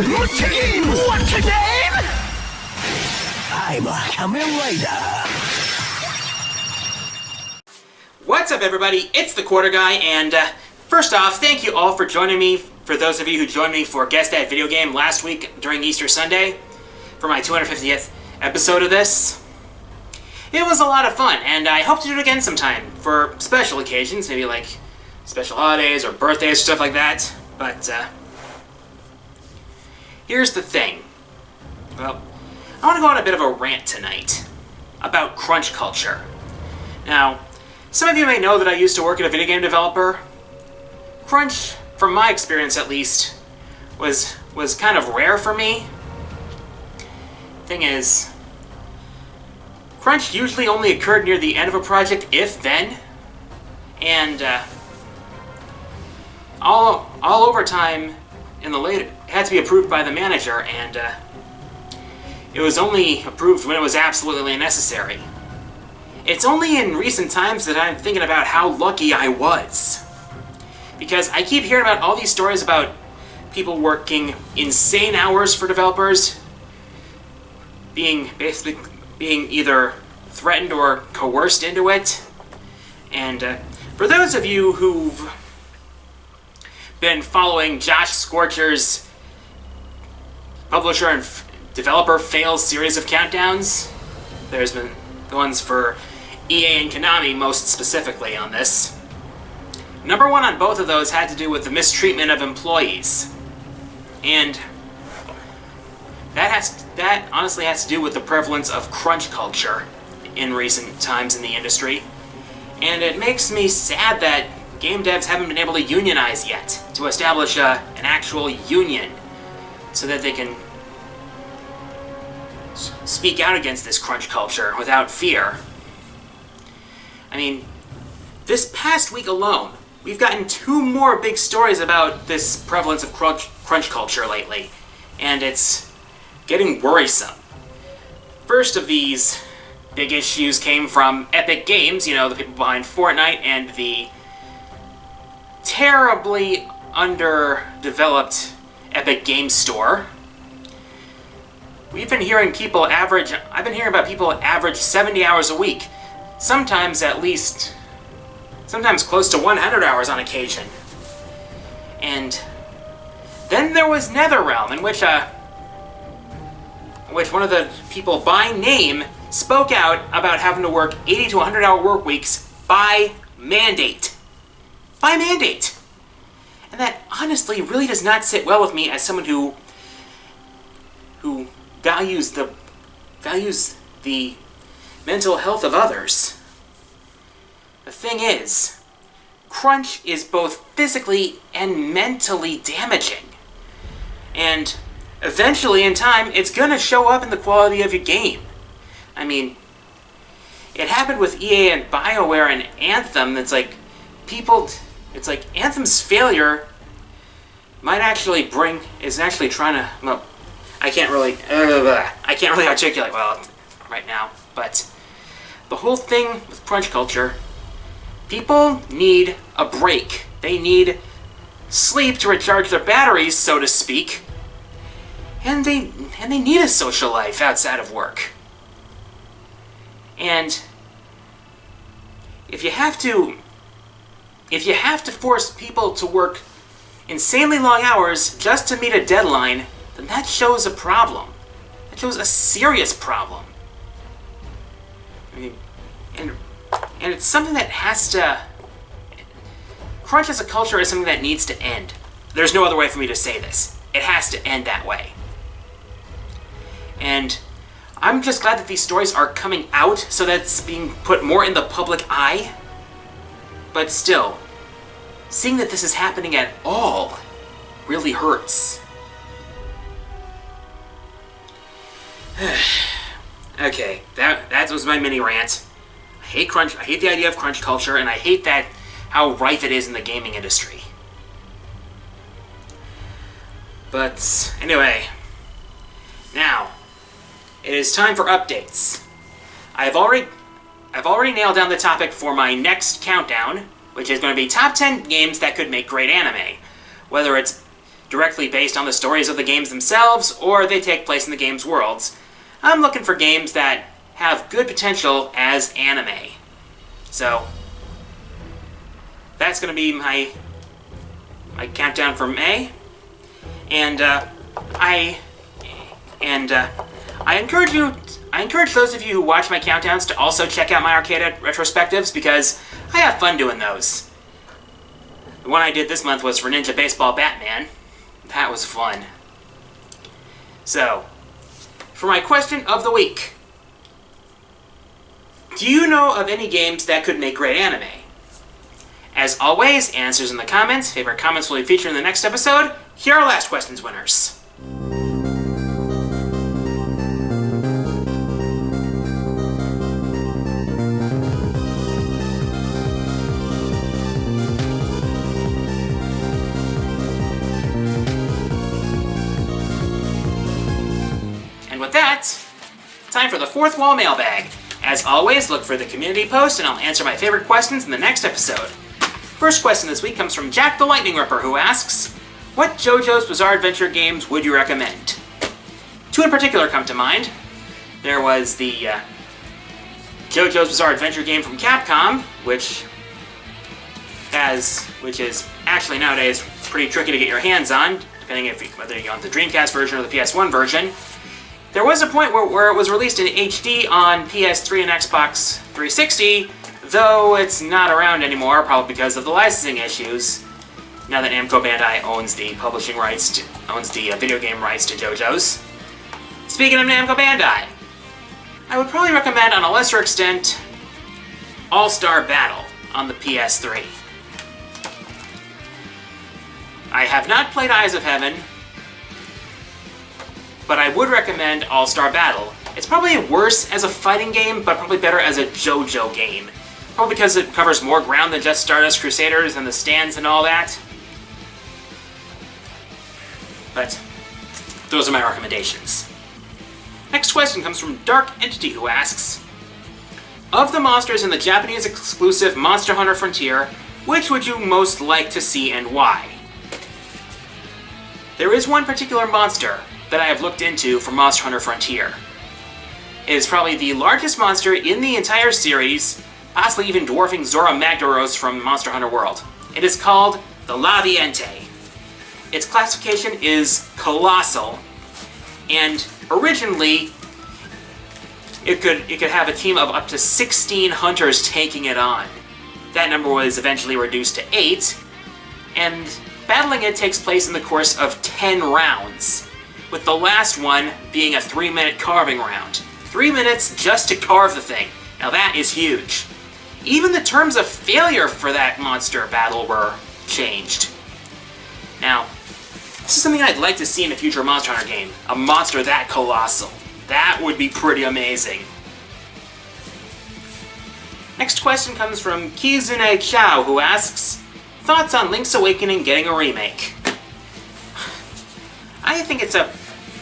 What's your name? What's your name? I'm a Kamen Rider. What's up, everybody? It's the Quarter Guy, and first off, thank you all for joining me. For those of you who joined me for Guess That Video Game last week during Easter Sunday, for my 250th episode of this. It was a lot of fun, and I hope to do it again sometime for special occasions, maybe like special holidays or birthdays, stuff like that. But here's the thing. Well, I want to go on a bit of a rant tonight about crunch culture. Now, some of you may know that I used to work at a video game developer. Crunch, from my experience at least, was kind of rare for me. Thing is, crunch usually only occurred near the end of a project, if then, and all overtime in the later had to be approved by the manager, and it was only approved when it was absolutely necessary. It's only in recent times that I'm thinking about how lucky I was, because I keep hearing about all these stories about people working insane hours for developers, being either threatened or coerced into it. And for those of you who've been following Josh Scorcher's publisher and developer fails series of countdowns, there's been the ones for EA and Konami most specifically on this. Number one on both of those had to do with the mistreatment of employees. And that honestly has to do with the prevalence of crunch culture in recent times in the industry. And it makes me sad that game devs haven't been able to unionize yet, to establish an actual union, so that they can speak out against this crunch culture without fear. I mean, this past week alone, we've gotten 2 more big stories about this prevalence of crunch culture lately, and it's getting worrisome. First of these big issues came from Epic Games, you know, the people behind Fortnite, and the terribly underdeveloped Epic Games Store. I've been hearing about people average 70 hours a week, sometimes close to 100 hours on occasion. And then there was Netherrealm, in which one of the people by name spoke out about having to work 80 to 100 hour work weeks by mandate. By mandate! And that honestly really does not sit well with me as someone who values the mental health of others. The thing is, crunch is both physically and mentally damaging. And eventually, in time, it's gonna show up in the quality of your game. I mean, it happened with EA and BioWare and Anthem. It's like Anthem's failure is actually trying to, well, I can't really articulate well right now, but the whole thing with crunch culture, people need a break. They need sleep to recharge their batteries, so to speak. And they need a social life outside of work. And if you have to force people to work insanely long hours just to meet a deadline, then that shows a problem. That shows a serious problem. I mean, and it's something that has to... Crunch as a culture is something that needs to end. There's no other way for me to say this. It has to end that way. And I'm just glad that these stories are coming out so that it's being put more in the public eye. But still, seeing that this is happening at all really hurts. Okay, that was my mini rant. I hate crunch. I hate the idea of crunch culture, and I hate how rife it is in the gaming industry. But anyway, now it is time for updates. I've already nailed down the topic for my next countdown, which is going to be top 10 games that could make great anime. Whether it's directly based on the stories of the games themselves, or they take place in the game's worlds. I'm looking for games that have good potential as anime. So, that's going to be my countdown for May. And I encourage those of you who watch my countdowns to also check out my arcade retrospectives, because I have fun doing those. The one I did this month was for Ninja Baseball Batman. That was fun. So, for my question of the week, do you know of any games that could make great anime? As always, answers in the comments. Favorite comments will be featured in the next episode. Here are last questions winners. And with that, time for the fourth wall mailbag. As always, look for the community post and I'll answer my favorite questions in the next episode. First question this week comes from Jack the Lightning Ripper, who asks, what JoJo's Bizarre Adventure games would you recommend? Two in particular come to mind. There was the JoJo's Bizarre Adventure game from Capcom, which is actually nowadays pretty tricky to get your hands on, depending whether you're on the Dreamcast version or the PS1 version. There was a point where it was released in HD on PS3 and Xbox 360, though it's not around anymore, probably because of the licensing issues, now that Namco Bandai owns the publishing rights, owns the video game rights to JoJo's. Speaking of Namco Bandai, I would probably recommend, on a lesser extent, All-Star Battle on the PS3. I have not played Eyes of Heaven, but I would recommend All-Star Battle. It's probably worse as a fighting game, but probably better as a JoJo game. Probably because it covers more ground than just Stardust Crusaders and the stands and all that. But those are my recommendations. Next question comes from Dark Entity, who asks, of the monsters in the Japanese exclusive Monster Hunter Frontier, which would you most like to see and why? There is one particular monster that I have looked into for Monster Hunter Frontier. It is probably the largest monster in the entire series, possibly even dwarfing Zora Magdaros from Monster Hunter World. It is called the Laviente. Its classification is Colossal, and originally it could have a team of up to 16 hunters taking it on. That number was eventually reduced to 8, and battling it takes place in the course of 10 rounds, with the last one being a 3-minute carving round. 3 minutes just to carve the thing. Now that is huge. Even the terms of failure for that monster battle were changed. Now, this is something I'd like to see in a future Monster Hunter game. A monster that colossal. That would be pretty amazing. Next question comes from Kizune Chow, who asks, thoughts on Link's Awakening getting a remake? I think it's a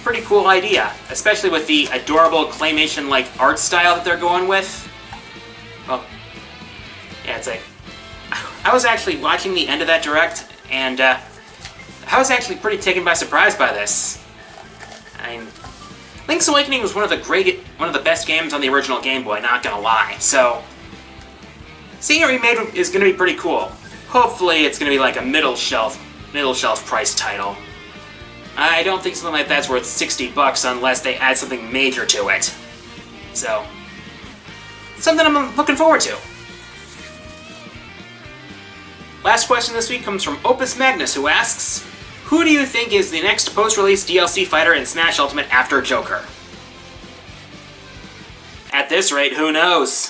pretty cool idea, especially with the adorable claymation-like art style that they're going with. Well, yeah, it's like, I was actually watching the end of that direct, and I was actually pretty taken by surprise by this. I mean, Link's Awakening was one of the best games on the original Game Boy, not gonna lie. So, seeing it remade is gonna be pretty cool. Hopefully, it's gonna be like a middle shelf price title. I don't think something like that's worth $60 unless they add something major to it. So, something I'm looking forward to. Last question this week comes from Opus Magnus, who asks, who do you think is the next post-release DLC fighter in Smash Ultimate after Joker? At this rate, who knows?